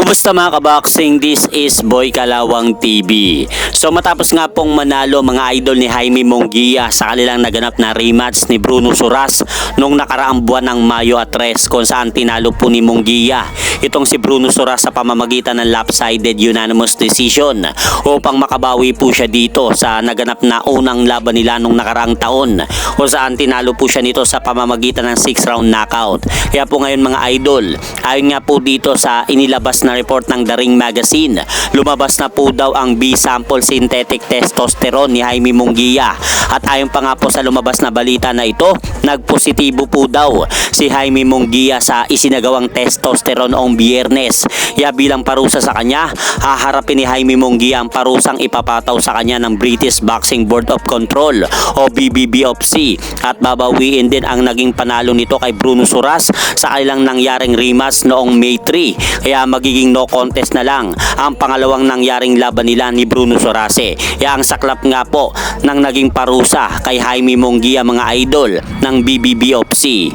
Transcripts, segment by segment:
Kumusta mga kaboxing? This is Boy Kalawang TV. So matapos nga pong manalo mga idol ni Jaime Munguia sa kanilang naganap na rematch ni Bruno Suras nung nakaraang buwan ng Mayo at 3 kung saan tinalo po ni Munguia itong si Bruno Suras sa pamamagitan ng lopsided unanimous decision upang makabawi po siya dito sa naganap na unang laban nila nung nakaraang taon kung saan tinalo po siya nito sa pamamagitan ng 6 round knockout. Kaya po ngayon mga idol, ayon nga po dito sa inilabas na report ng The Ring Magazine, lumabas na po daw ang B-sample synthetic testosterone ni Jaime Munguia. At ayon pa nga po sa lumabas na balita na ito, nagpositibo po daw si Jaime Munguia sa isinagawang testosterone noong Biyernes. Kaya bilang parusa sa kanya, haharapin ni Jaime Munguia ang parusang ipapataw sa kanya ng British Boxing Board of Control o BBBOFC at babawiin din ang naging panalo nito kay Bruno Suras sa kanilang nangyaring rematch noong May 3. Kaya magiging no contest na lang ang pangalawang nangyaring laban nila ni Bruno Surase. Kaya ang saklap nga po ng naging parusa kay Jaime Munguia mga idol ng BBBOFC.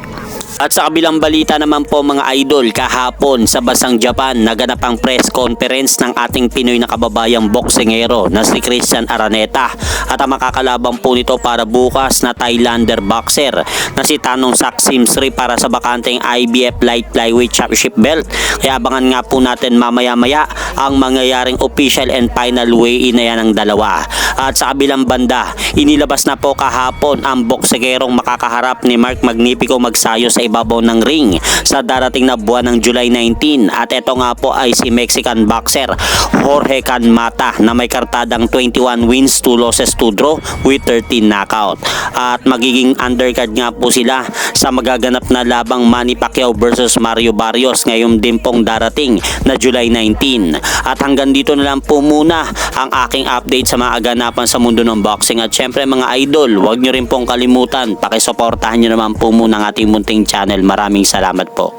At sa kabilang balita naman po mga idol, kahapon sa Basang Japan naganap ang press conference ng ating Pinoy na kababayang boksingero na si Christian Araneta at ang makakalaban po nito para bukas na Thailander boxer na si Tanong Saksimsri para sa bakanteng IBF Light Flyweight Championship belt. Kaya abangan nga po natin mamaya-maya ang mangyayaring official and final weigh-in na yan ng dalawa. At sa kabilang banda, inilabas na po kahapon ang boksegerong makakaharap ni Mark Magnifico Magsayo sa ibabaw ng ring sa darating na buwan ng July 19. At ito nga po ay si Mexican boxer Jorge Canmata na may kartadang 21 wins, 2 losses, 2 draw with 13 knockout. At magiging undercard nga po sila sa magaganap na labang Manny Pacquiao versus Mario Barrios ngayong din pong darating na July 19. At hanggang dito na lang po muna ang aking update sa mga aganapan sa mundo ng boxing. At syempre mga idol, huwag nyo rin pong kalimutan, pakisuportahan nyo naman po muna ang ating munting channel. Maraming salamat po.